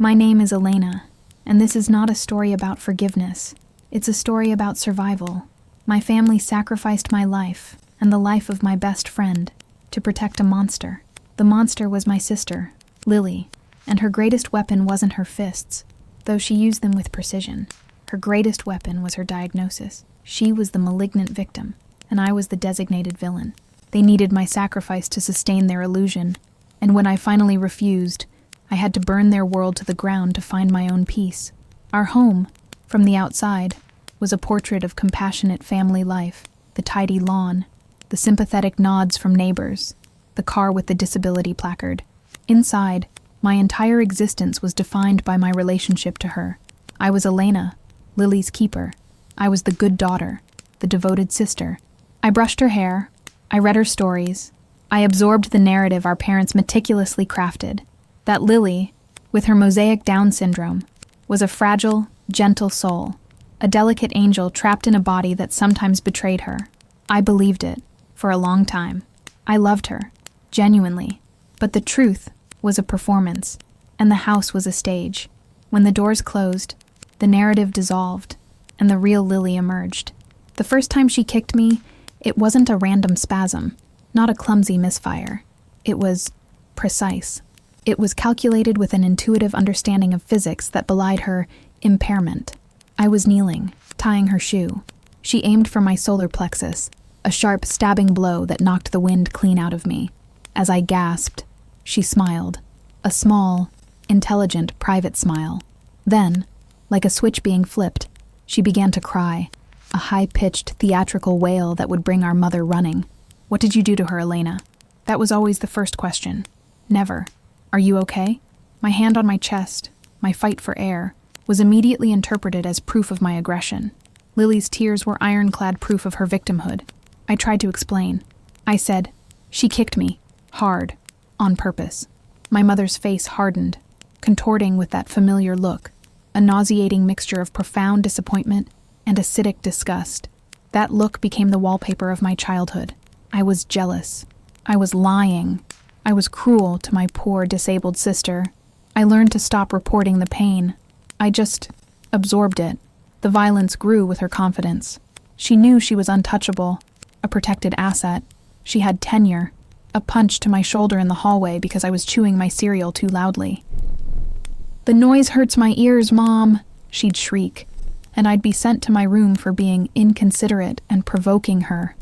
My name is Elena, and this is not a story about forgiveness. It's a story about survival. My family sacrificed my life, and the life of my best friend, to protect a monster. The monster was my sister, Lily, and her greatest weapon wasn't her fists, though she used them with precision. Her greatest weapon was her diagnosis. She was the malignant victim, and I was the designated villain. They needed my sacrifice to sustain their illusion, and when I finally refused, I had to burn their world to the ground to find my own peace. Our home, from the outside, was a portrait of compassionate family life, the tidy lawn, the sympathetic nods from neighbors, the car with the disability placard. Inside, my entire existence was defined by my relationship to her. I was Elena, Lily's keeper. I was the good daughter, the devoted sister. I brushed her hair. I read her stories. I absorbed the narrative our parents meticulously crafted. That Lily, with her mosaic Down syndrome, was a fragile, gentle soul, a delicate angel trapped in a body that sometimes betrayed her. I believed it, for a long time. I loved her, genuinely. But the truth was a performance, and the house was a stage. When the doors closed, the narrative dissolved, and the real Lily emerged. The first time she kicked me, it wasn't a random spasm, not a clumsy misfire. It was precise. It was calculated with an intuitive understanding of physics that belied her impairment. I was kneeling, tying her shoe. She aimed for my solar plexus, a sharp, stabbing blow that knocked the wind clean out of me. As I gasped, she smiled, a small, intelligent, private smile. Then, like a switch being flipped, she began to cry, a high-pitched, theatrical wail that would bring our mother running. "What did you do to her, Elena?" That was always the first question. Never. "Are you okay?" My hand on my chest, my fight for air, was immediately interpreted as proof of my aggression. Lily's tears were ironclad proof of her victimhood. I tried to explain. I said, "She kicked me. Hard. On purpose." My mother's face hardened, contorting with that familiar look, a nauseating mixture of profound disappointment and acidic disgust. That look became the wallpaper of my childhood. I was jealous. I was lying. I was cruel to my poor, disabled sister. I learned to stop reporting the pain. I just absorbed it. The violence grew with her confidence. She knew she was untouchable, a protected asset. She had tenure, a punch to my shoulder in the hallway because I was chewing my cereal too loudly. "The noise hurts my ears, Mom," she'd shriek, and I'd be sent to my room for being inconsiderate and provoking her.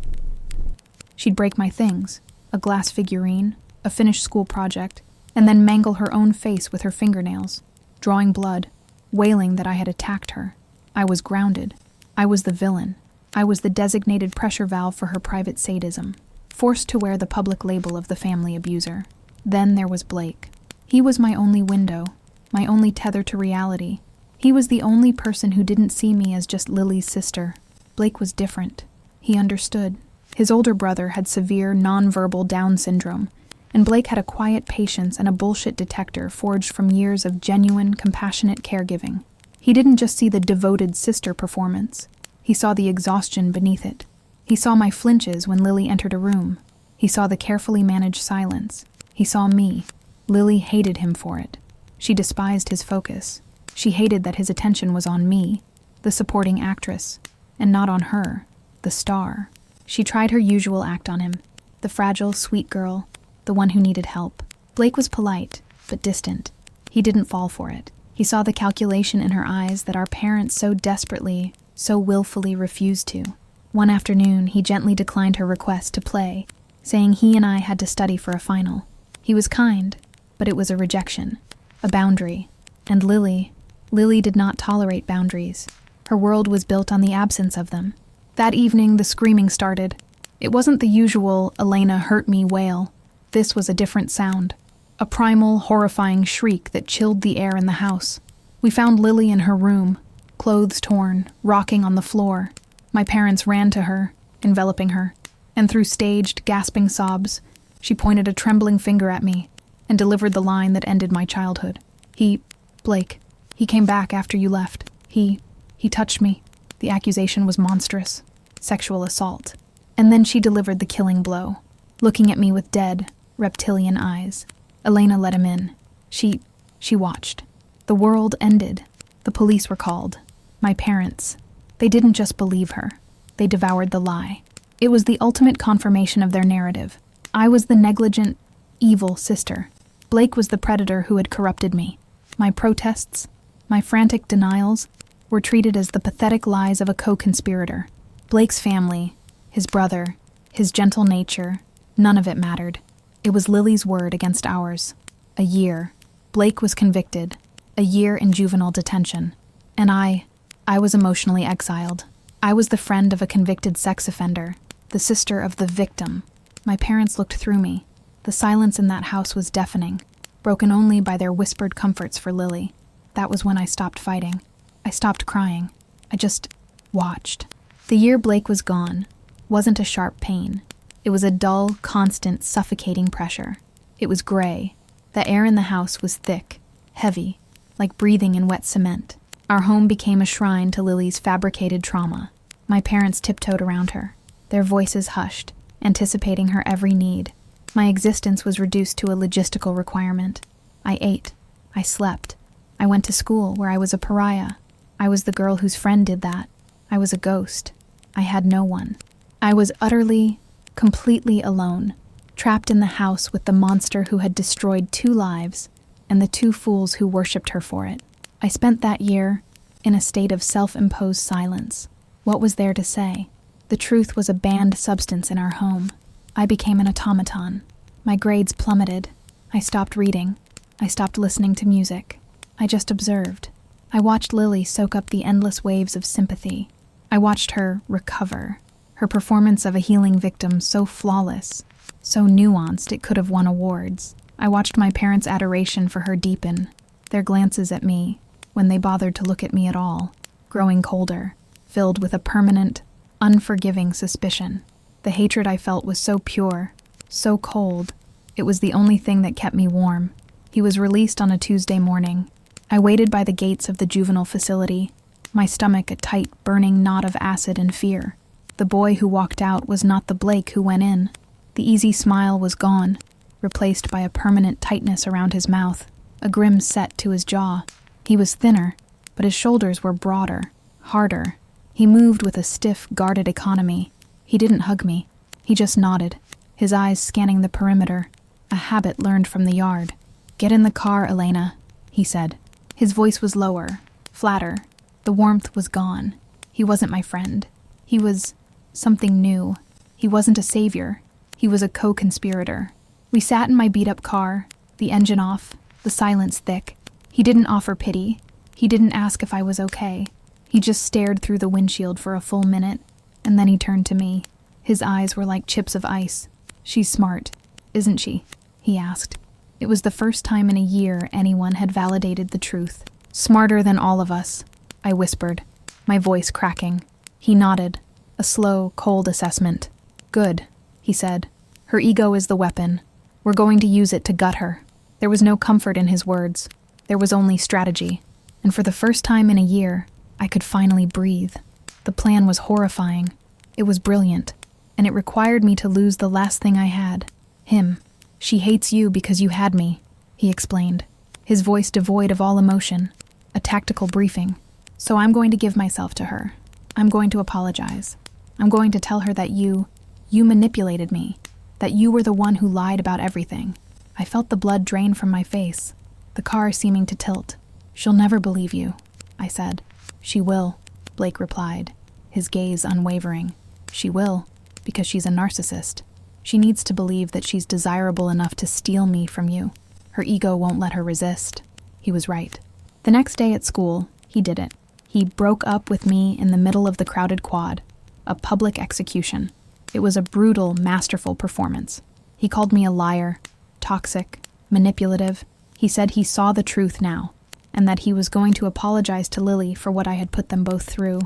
She'd break my things, a glass figurine, a finished school project, and then mangle her own face with her fingernails, drawing blood, wailing that I had attacked her. I was grounded. I was the villain. I was the designated pressure valve for her private sadism, forced to wear the public label of the family abuser. Then there was Blake. He was my only window, my only tether to reality. He was the only person who didn't see me as just Lily's sister. Blake was different. He understood. His older brother had severe, nonverbal Down syndrome, and Blake had a quiet patience and a bullshit detector forged from years of genuine, compassionate caregiving. He didn't just see the devoted sister performance. He saw the exhaustion beneath it. He saw my flinches when Lily entered a room. He saw the carefully managed silence. He saw me. Lily hated him for it. She despised his focus. She hated that his attention was on me, the supporting actress, and not on her, the star. She tried her usual act on him, the fragile, sweet girl, the one who needed help. Blake was polite, but distant. He didn't fall for it. He saw the calculation in her eyes that our parents so desperately, so willfully refused to. One afternoon, he gently declined her request to play, saying he and I had to study for a final. He was kind, but it was a rejection, a boundary. And Lily did not tolerate boundaries. Her world was built on the absence of them. That evening, the screaming started. It wasn't the usual "Elena hurt me" wail. This was a different sound, a primal, horrifying shriek that chilled the air in the house. We found Lily in her room, clothes torn, rocking on the floor. My parents ran to her, enveloping her, and through staged, gasping sobs, she pointed a trembling finger at me and delivered the line that ended my childhood. Blake, he came back after you left. He touched me. The accusation was monstrous. Sexual assault. And then she delivered the killing blow, looking at me with dead, reptilian eyes. Elena let him in. She watched. The world ended. The police were called. My parents. They didn't just believe her. They devoured the lie. It was the ultimate confirmation of their narrative. I was the negligent, evil sister. Blake was the predator who had corrupted me. My protests, my frantic denials, were treated as the pathetic lies of a co-conspirator. Blake's family, his brother, his gentle nature, none of it mattered. It was Lily's word against ours. A year. Blake was convicted. A year in juvenile detention. And I was emotionally exiled. I was the friend of a convicted sex offender, the sister of the victim. My parents looked through me. The silence in that house was deafening, broken only by their whispered comforts for Lily. That was when I stopped fighting. I stopped crying. I just watched. The year Blake was gone wasn't a sharp pain. It was a dull, constant, suffocating pressure. It was gray. The air in the house was thick, heavy, like breathing in wet cement. Our home became a shrine to Lily's fabricated trauma. My parents tiptoed around her, their voices hushed, anticipating her every need. My existence was reduced to a logistical requirement. I ate. I slept. I went to school where I was a pariah. I was the girl whose friend did that. I was a ghost. I had no one. I was utterly, completely alone, trapped in the house with the monster who had destroyed 2 lives and the 2 fools who worshipped her for it. I spent that year in a state of self-imposed silence. What was there to say? The truth was a banned substance in our home. I became an automaton. My grades plummeted. I stopped reading. I stopped listening to music. I just observed. I watched Lily soak up the endless waves of sympathy. I watched her recover. Her performance of a healing victim so flawless, so nuanced it could have won awards. I watched my parents' adoration for her deepen, their glances at me, when they bothered to look at me at all, growing colder, filled with a permanent, unforgiving suspicion. The hatred I felt was so pure, so cold. It was the only thing that kept me warm. He was released on a Tuesday morning. I waited by the gates of the juvenile facility, my stomach a tight, burning knot of acid and fear. The boy who walked out was not the Blake who went in. The easy smile was gone, replaced by a permanent tightness around his mouth, a grim set to his jaw. He was thinner, but his shoulders were broader, harder. He moved with a stiff, guarded economy. He didn't hug me. He just nodded, his eyes scanning the perimeter, a habit learned from the yard. "Get in the car, Elena," he said. His voice was lower, flatter. The warmth was gone. He wasn't my friend. He was something new. He wasn't a savior. He was a co-conspirator. We sat in my beat-up car, the engine off, the silence thick. He didn't offer pity. He didn't ask if I was okay. He just stared through the windshield for a full minute, and then he turned to me. His eyes were like chips of ice. "She's smart, isn't she?" he asked. It was the first time in a year anyone had validated the truth. "Smarter than all of us," I whispered, my voice cracking. He nodded, a slow, cold assessment. "Good," he said. "Her ego is the weapon. We're going to use it to gut her." There was no comfort in his words. There was only strategy. And for the first time in a year, I could finally breathe. The plan was horrifying. It was brilliant. And it required me to lose the last thing I had. Him. "She hates you because you had me," he explained, his voice devoid of all emotion. A tactical briefing. "So I'm going to give myself to her. I'm going to apologize. I'm going to tell her that you manipulated me, that you were the one who lied about everything." I felt the blood drain from my face, the car seeming to tilt. "She'll never believe you," I said. "She will," Blake replied, his gaze unwavering. "She will, because she's a narcissist. She needs to believe that she's desirable enough to steal me from you. Her ego won't let her resist." He was right. The next day at school, he did it. He broke up with me in the middle of the crowded quad, a public execution. It was a brutal, masterful performance. He called me a liar, toxic, manipulative. He said he saw the truth now, and that he was going to apologize to Lily for what I had put them both through.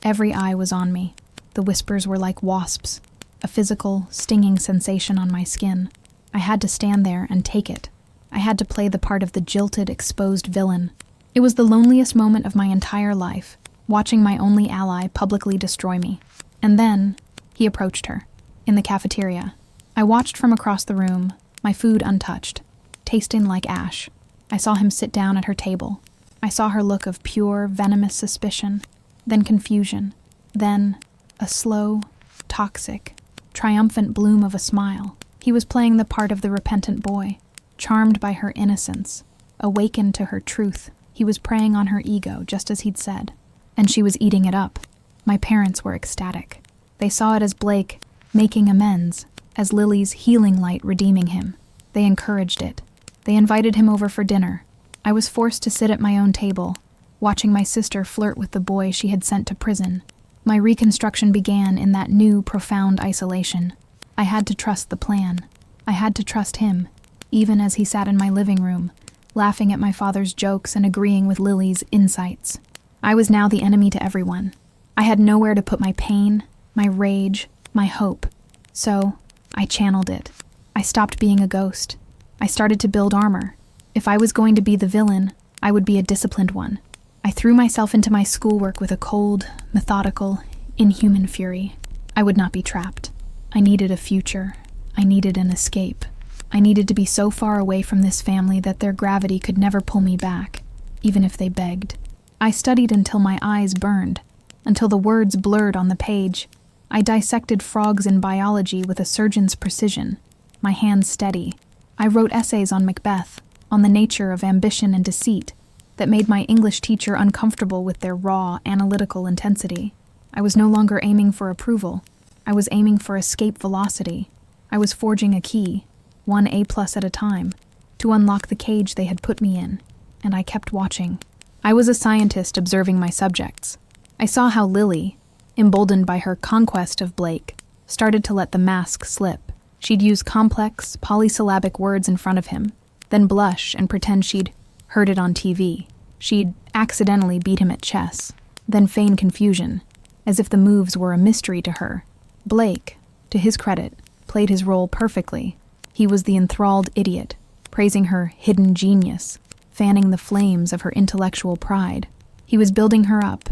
Every eye was on me. The whispers were like wasps, a physical, stinging sensation on my skin. I had to stand there and take it. I had to play the part of the jilted, exposed villain. It was the loneliest moment of my entire life, watching my only ally publicly destroy me. And then, he approached her, in the cafeteria. I watched from across the room, my food untouched, tasting like ash. I saw him sit down at her table, I saw her look of pure, venomous suspicion, then confusion, then a slow, toxic, triumphant bloom of a smile. He was playing the part of the repentant boy, charmed by her innocence, awakened to her truth. He was preying on her ego, just as he'd said, and she was eating it up. My parents were ecstatic. They saw it as Blake making amends, as Lily's healing light redeeming him. They encouraged it. They invited him over for dinner. I was forced to sit at my own table, watching my sister flirt with the boy she had sent to prison. My reconstruction began in that new, profound isolation. I had to trust the plan. I had to trust him, even as he sat in my living room, laughing at my father's jokes and agreeing with Lily's insights. I was now the enemy to everyone. I had nowhere to put my pain, my rage, my hope. So, I channeled it. I stopped being a ghost. I started to build armor. If I was going to be the villain, I would be a disciplined one. I threw myself into my schoolwork with a cold, methodical, inhuman fury. I would not be trapped. I needed a future. I needed an escape. I needed to be so far away from this family that their gravity could never pull me back, even if they begged. I studied until my eyes burned, until the words blurred on the page. I dissected frogs in biology with a surgeon's precision, my hands steady. I wrote essays on Macbeth, on the nature of ambition and deceit, that made my English teacher uncomfortable with their raw, analytical intensity. I was no longer aiming for approval. I was aiming for escape velocity. I was forging a key, one A+ at a time, to unlock the cage they had put me in, and I kept watching. I was a scientist observing my subjects. I saw how Lily, emboldened by her conquest of Blake, started to let the mask slip. She'd use complex, polysyllabic words in front of him, then blush and pretend she'd heard it on TV. She'd accidentally beat him at chess, then feign confusion, as if the moves were a mystery to her. Blake, to his credit, played his role perfectly. He was the enthralled idiot, praising her hidden genius, fanning the flames of her intellectual pride. He was building her up,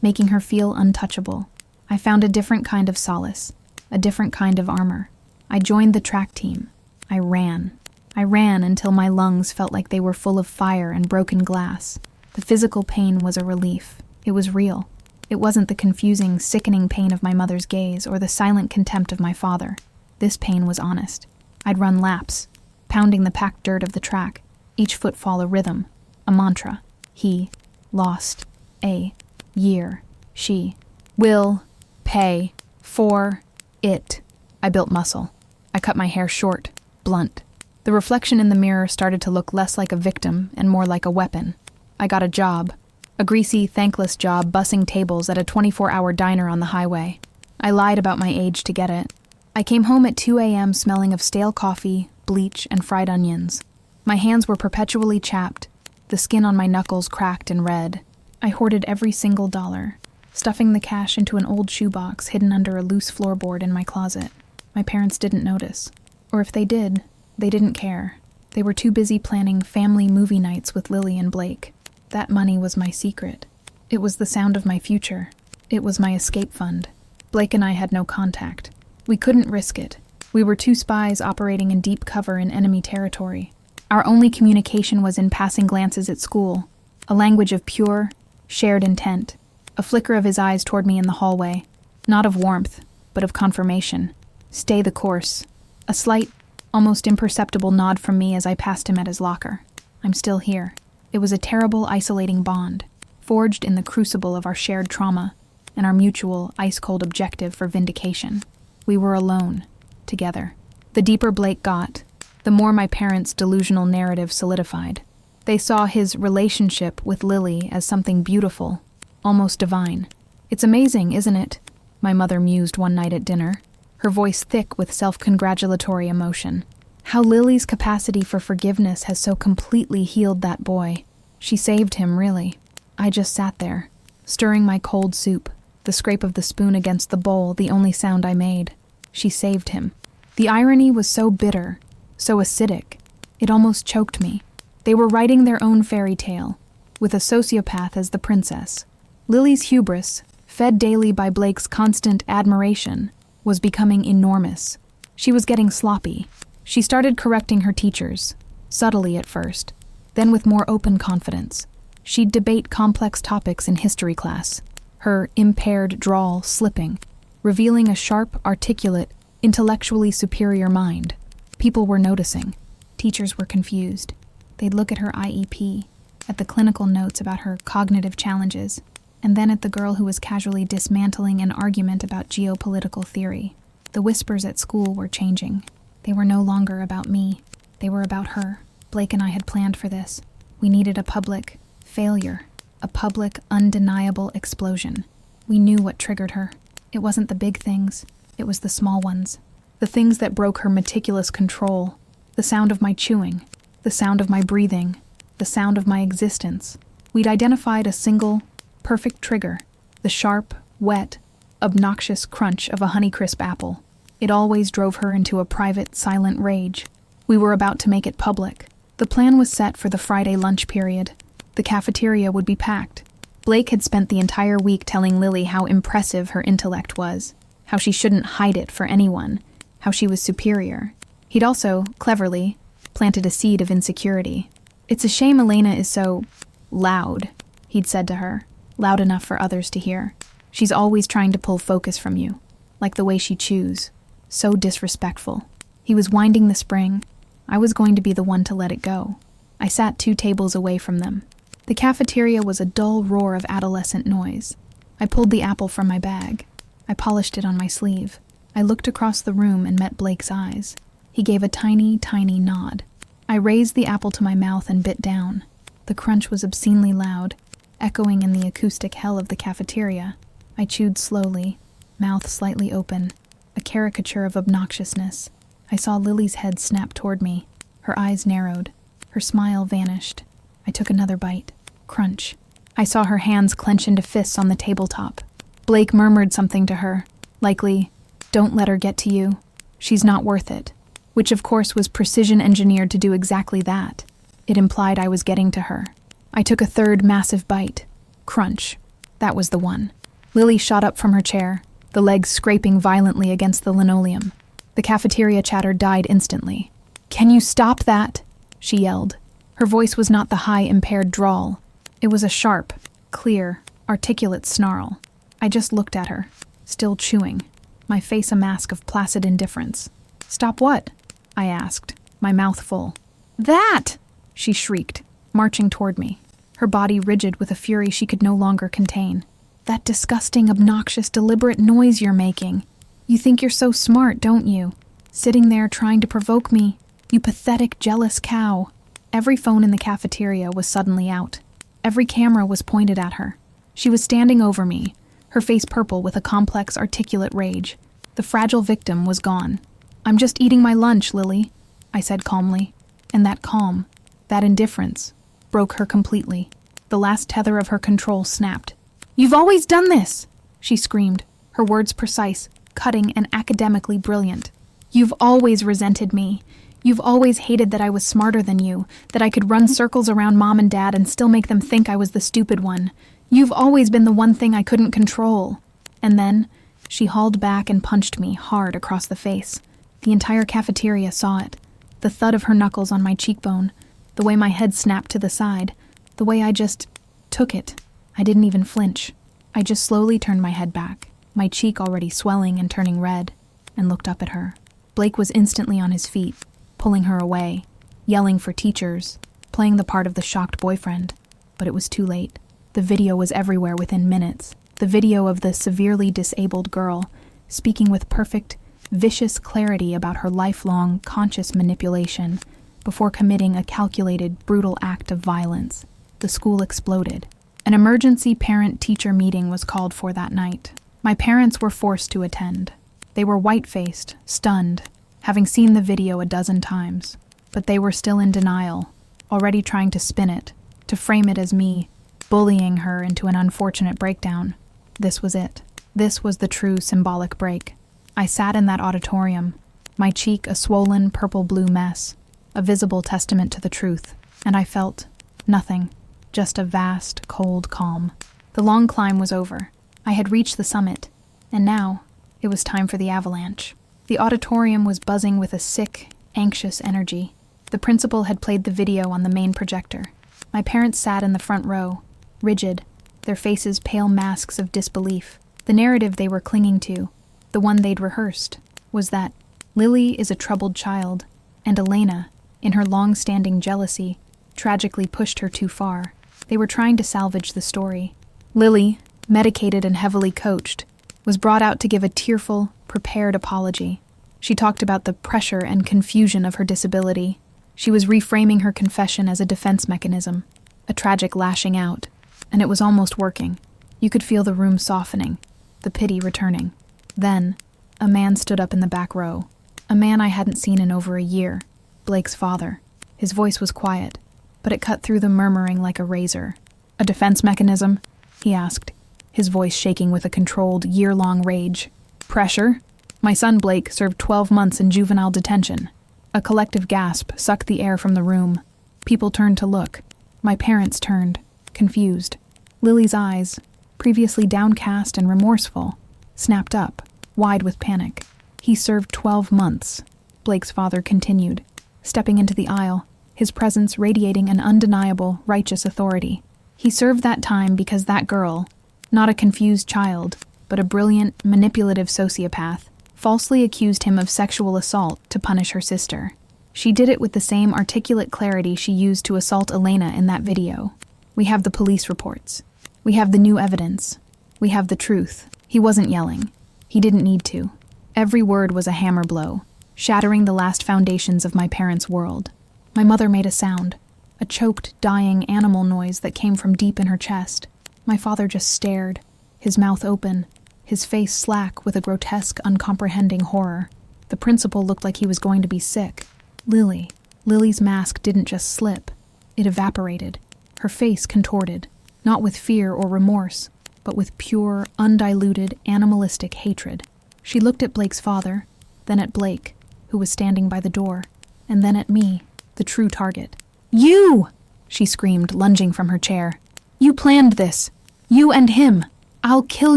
making her feel untouchable. I found a different kind of solace, a different kind of armor. I joined the track team. I ran. I ran until my lungs felt like they were full of fire and broken glass. The physical pain was a relief. It was real. It wasn't the confusing, sickening pain of my mother's gaze or the silent contempt of my father. This pain was honest. I'd run laps, pounding the packed dirt of the track, each footfall a rhythm, a mantra. He lost a year. She will pay for it. I built muscle. I cut my hair short, blunt. The reflection in the mirror started to look less like a victim and more like a weapon. I got a job. A greasy, thankless job bussing tables at a 24-hour diner on the highway. I lied about my age to get it. I came home at 2 a.m. smelling of stale coffee, bleach, and fried onions. My hands were perpetually chapped, the skin on my knuckles cracked and red. I hoarded every single dollar, stuffing the cash into an old shoebox hidden under a loose floorboard in my closet. My parents didn't notice. Or if they did, they didn't care. They were too busy planning family movie nights with Lily and Blake. That money was my secret. It was the sound of my future. It was my escape fund. Blake and I had no contact. We couldn't risk it. We were two spies operating in deep cover in enemy territory. Our only communication was in passing glances at school, a language of pure, shared intent, a flicker of his eyes toward me in the hallway, not of warmth, but of confirmation. Stay the course. A slight, almost imperceptible nod from me as I passed him at his locker. I'm still here. It was a terrible, isolating bond, forged in the crucible of our shared trauma and our mutual, ice-cold objective for vindication. We were alone, together. The deeper Blake got, the more my parents' delusional narrative solidified. They saw his relationship with Lily as something beautiful, almost divine. It's amazing, isn't it? My mother mused one night at dinner, her voice thick with self-congratulatory emotion. How Lily's capacity for forgiveness has so completely healed that boy. She saved him, really. I just sat there, stirring my cold soup, the scrape of the spoon against the bowl the only sound I made. She saved him. The irony was so bitter, so acidic, it almost choked me. They were writing their own fairy tale, with a sociopath as the princess. Lily's hubris, fed daily by Blake's constant admiration, was becoming enormous. She was getting sloppy. She started correcting her teachers, subtly at first, then with more open confidence. She'd debate complex topics in history class, her impaired drawl slipping, revealing a sharp, articulate, intellectually superior mind. People were noticing. Teachers were confused. They'd look at her IEP, at the clinical notes about her cognitive challenges, and then at the girl who was casually dismantling an argument about geopolitical theory. The whispers at school were changing. They were no longer about me. They were about her. Blake and I had planned for this. We needed a public failure, a public, undeniable explosion. We knew what triggered her. It wasn't the big things. It was the small ones. The things that broke her meticulous control. The sound of my chewing. The sound of my breathing. The sound of my existence. We'd identified a single, perfect trigger. The sharp, wet, obnoxious crunch of a Honeycrisp apple. It always drove her into a private, silent rage. We were about to make it public. The plan was set for the Friday lunch period. The cafeteria would be packed. Blake had spent the entire week telling Lily how impressive her intellect was, how she shouldn't hide it for anyone, how she was superior. He'd also, cleverly, planted a seed of insecurity. "It's a shame Elena is so loud," he'd said to her, loud enough for others to hear. "She's always trying to pull focus from you, like the way she chews. So disrespectful." He was winding the spring. I was going to be the one to let it go. I sat 2 tables away from them. The cafeteria was a dull roar of adolescent noise. I pulled the apple from my bag. I polished it on my sleeve. I looked across the room and met Blake's eyes. He gave a tiny, tiny nod. I raised the apple to my mouth and bit down. The crunch was obscenely loud, echoing in the acoustic hell of the cafeteria. I chewed slowly, mouth slightly open, a caricature of obnoxiousness. I saw Lily's head snap toward me. Her eyes narrowed. Her smile vanished. I took another bite. Crunch. I saw her hands clench into fists on the tabletop. Blake murmured something to her, likely, "Don't let her get to you. She's not worth it," which of course was precision engineered to do exactly that. It implied I was getting to her. I took a third massive bite. Crunch. That was the one. Lily shot up from her chair, the legs scraping violently against the linoleum. The cafeteria chatter died instantly. "Can you stop that?" she yelled. Her voice was not the high, impaired drawl. It was a sharp, clear, articulate snarl. I just looked at her, still chewing, my face a mask of placid indifference. "Stop what?" I asked, my mouth full. "That!" she shrieked, marching toward me, her body rigid with a fury she could no longer contain. "That disgusting, obnoxious, deliberate noise you're making. You think you're so smart, don't you? Sitting there trying to provoke me. You pathetic, jealous cow." Every phone in the cafeteria was suddenly out. Every camera was pointed at her. She was standing over me, her face purple with a complex, articulate rage. The fragile victim was gone. "I'm just eating my lunch, Lily," I said calmly. And that calm, that indifference, broke her completely. The last tether of her control snapped. "You've always done this!" she screamed, her words precise, cutting, and academically brilliant. "You've always resented me. You've always hated that I was smarter than you, that I could run circles around Mom and Dad and still make them think I was the stupid one. You've always been the one thing I couldn't control." And then, she hauled back and punched me hard across the face. The entire cafeteria saw it. The thud of her knuckles on my cheekbone, the way my head snapped to the side, the way I just took it. I didn't even flinch. I just slowly turned my head back, my cheek already swelling and turning red, and looked up at her. Blake was instantly on his feet, pulling her away, yelling for teachers, playing the part of the shocked boyfriend. But it was too late. The video was everywhere within minutes. The video of the severely disabled girl, speaking with perfect, vicious clarity about her lifelong, conscious manipulation, before committing a calculated, brutal act of violence. The school exploded. An emergency parent-teacher meeting was called for that night. My parents were forced to attend. They were white-faced, stunned, having seen the video a dozen times. But they were still in denial, already trying to spin it, to frame it as me, bullying her into an unfortunate breakdown. This was it. This was the true symbolic break. I sat in that auditorium, my cheek a swollen purple-blue mess, a visible testament to the truth, and I felt nothing, just a vast, cold calm. The long climb was over. I had reached the summit, and now it was time for the avalanche. The auditorium was buzzing with a sick, anxious energy. The principal had played the video on the main projector. My parents sat in the front row, rigid, their faces pale masks of disbelief. The narrative they were clinging to, the one they'd rehearsed, was that Lily is a troubled child, and Elena, in her long-standing jealousy, tragically pushed her too far. They were trying to salvage the story. Lily, medicated and heavily coached, was brought out to give a tearful, prepared apology. She talked about the pressure and confusion of her disability. She was reframing her confession as a defense mechanism, a tragic lashing out, and it was almost working. You could feel the room softening, the pity returning. Then, a man stood up in the back row, a man I hadn't seen in over a year, Blake's father. His voice was quiet, but it cut through the murmuring like a razor. "A defense mechanism?" he asked, his voice shaking with a controlled, year-long rage. "Pressure? My son Blake served 12 months in juvenile detention." A collective gasp sucked the air from the room. People turned to look. My parents turned, confused. Lily's eyes, previously downcast and remorseful, snapped up, wide with panic. "He served 12 months, Blake's father continued, stepping into the aisle, his presence radiating an undeniable, righteous authority. "He served that time because that girl, not a confused child, but a brilliant, manipulative sociopath, falsely accused him of sexual assault to punish her sister. She did it with the same articulate clarity she used to assault Elena in that video. We have the police reports. We have the new evidence. We have the truth." He wasn't yelling. He didn't need to. Every word was a hammer blow, shattering the last foundations of my parents' world. My mother made a sound, a choked, dying animal noise that came from deep in her chest. My father just stared, his mouth open, his face slack with a grotesque, uncomprehending horror. The principal looked like he was going to be sick. Lily's mask didn't just slip. It evaporated, her face contorted, not with fear or remorse, but with pure, undiluted, animalistic hatred. She looked at Blake's father, then at Blake, who was standing by the door, and then at me, the true target. "You!" she screamed, lunging from her chair. "You planned this. You and him. I'll kill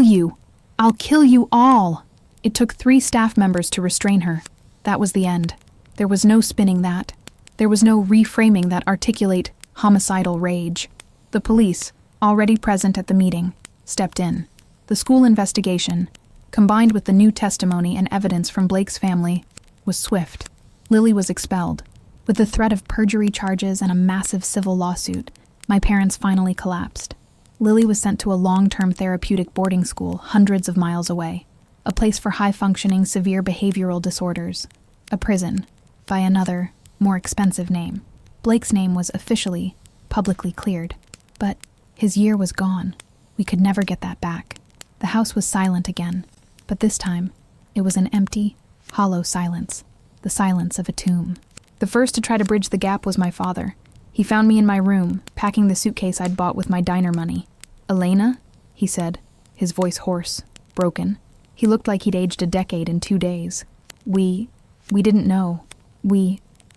you. I'll kill you all." It took 3 staff members to restrain her. That was the end. There was no spinning that. There was no reframing that articulate, homicidal rage. The police, already present at the meeting, stepped in. The school investigation, combined with the new testimony and evidence from Blake's family, was swift. Lily was expelled. With the threat of perjury charges and a massive civil lawsuit, my parents finally collapsed. Lily was sent to a long-term therapeutic boarding school hundreds of miles away, a place for high-functioning severe behavioral disorders, a prison, by another, more expensive name. Blake's name was officially, publicly cleared, but his year was gone. We could never get that back. The house was silent again, but this time, it was an empty, hollow silence, the silence of a tomb. The first to try to bridge the gap was my father. He found me in my room, packing the suitcase I'd bought with my diner money. "Elena?" he said, his voice hoarse, broken. He looked like he'd aged a decade in 2 days. We didn't know.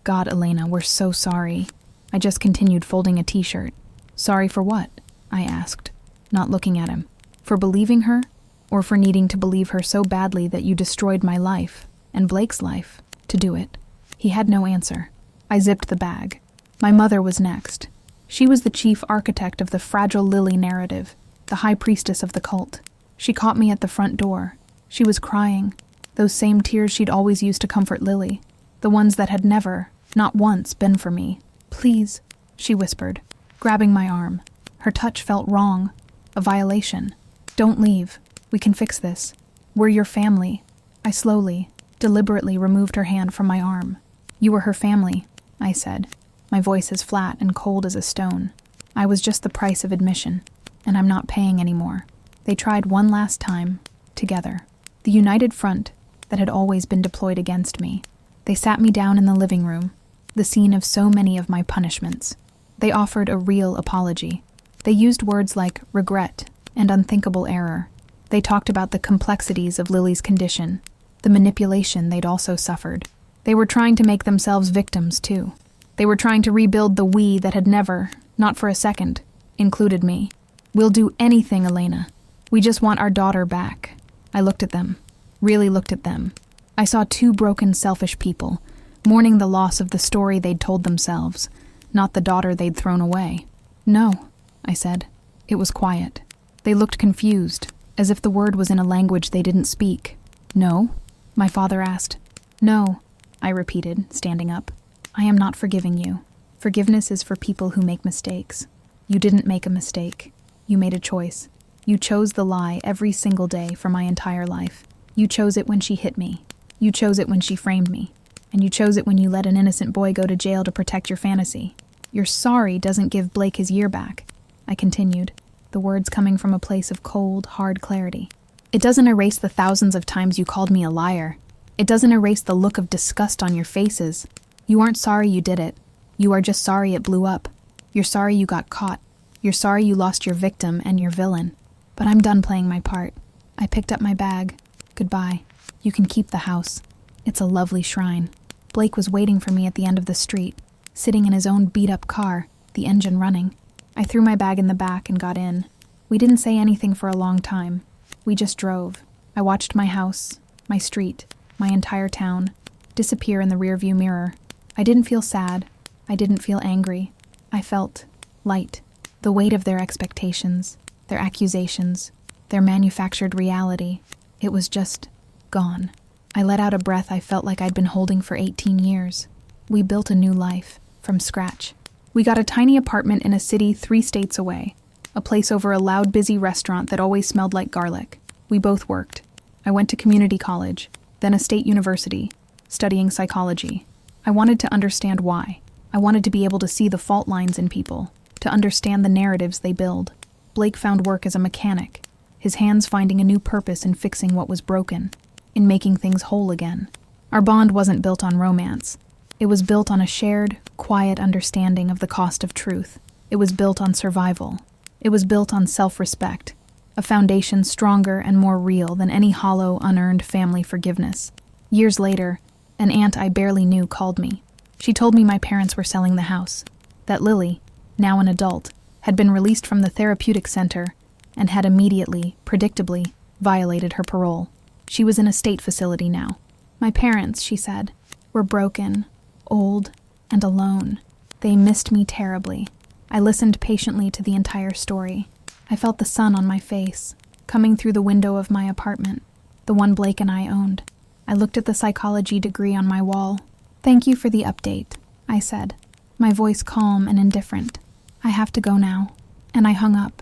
God, Elena, we're so sorry." I just continued folding a t-shirt. "Sorry for what?" I asked, not looking at him. "For believing her? Or for needing to believe her so badly that you destroyed my life, and Blake's life, to do it?" He had no answer. I zipped the bag. My mother was next. She was the chief architect of the fragile Lily narrative, the high priestess of the cult. She caught me at the front door. She was crying, those same tears she'd always used to comfort Lily, the ones that had never, not once, been for me. "Please," she whispered, grabbing my arm. Her touch felt wrong, a violation. "Don't leave. We can fix this. We're your family." I slowly, deliberately removed her hand from my arm. "You were her family," I said, my voice as flat and cold as a stone. "I was just the price of admission, and I'm not paying anymore." They tried one last time, together. The united front that had always been deployed against me. They sat me down in the living room, the scene of so many of my punishments. They offered a real apology. They used words like regret and unthinkable error. They talked about the complexities of Lily's condition, the manipulation they'd also suffered. They were trying to make themselves victims, too. They were trying to rebuild the we that had never, not for a second, included me. "We'll do anything, Elena. We just want our daughter back." I looked at them, really looked at them. I saw 2 broken, selfish people, mourning the loss of the story they'd told themselves, not the daughter they'd thrown away. No, I said. It was quiet. They looked confused, as if the word was in a language they didn't speak. No? My father asked. No, I repeated, standing up. I am not forgiving you. Forgiveness is for people who make mistakes. You didn't make a mistake. You made a choice. You chose the lie every single day for my entire life. You chose it when she hit me. You chose it when she framed me. And you chose it when you let an innocent boy go to jail to protect your fantasy. Your sorry doesn't give Blake his year back, I continued, the words coming from a place of cold, hard clarity. It doesn't erase the thousands of times you called me a liar. It doesn't erase the look of disgust on your faces. You aren't sorry you did it. You are just sorry it blew up. You're sorry you got caught. You're sorry you lost your victim and your villain. But I'm done playing my part. I picked up my bag. Goodbye. You can keep the house. It's a lovely shrine. Blake was waiting for me at the end of the street, sitting in his own beat-up car, the engine running. I threw my bag in the back and got in. We didn't say anything for a long time. We just drove. I watched my house, my street, my entire town, disappear in the rearview mirror. I didn't feel sad. I didn't feel angry. I felt light. The weight of their expectations, their accusations, their manufactured reality. It was just gone. I let out a breath I felt like I'd been holding for 18 years. We built a new life, from scratch. We got a tiny apartment in a city 3 states away, a place over a loud, busy restaurant that always smelled like garlic. We both worked. I went to community college, then a state university, studying psychology. I wanted to understand why. I wanted to be able to see the fault lines in people, to understand the narratives they build. Blake found work as a mechanic, his hands finding a new purpose in fixing what was broken, in making things whole again. Our bond wasn't built on romance. It was built on a shared, quiet understanding of the cost of truth. It was built on survival. It was built on self-respect, a foundation stronger and more real than any hollow, unearned family forgiveness. Years later, an aunt I barely knew called me. She told me my parents were selling the house, that Lily, now an adult, had been released from the therapeutic center and had immediately, predictably, violated her parole. She was in a state facility now. My parents, she said, were broken, old, and alone. They missed me terribly. I listened patiently to the entire story. I felt the sun on my face, coming through the window of my apartment, the one Blake and I owned. I looked at the psychology degree on my wall. Thank you for the update, I said, my voice calm and indifferent. I have to go now. And I hung up.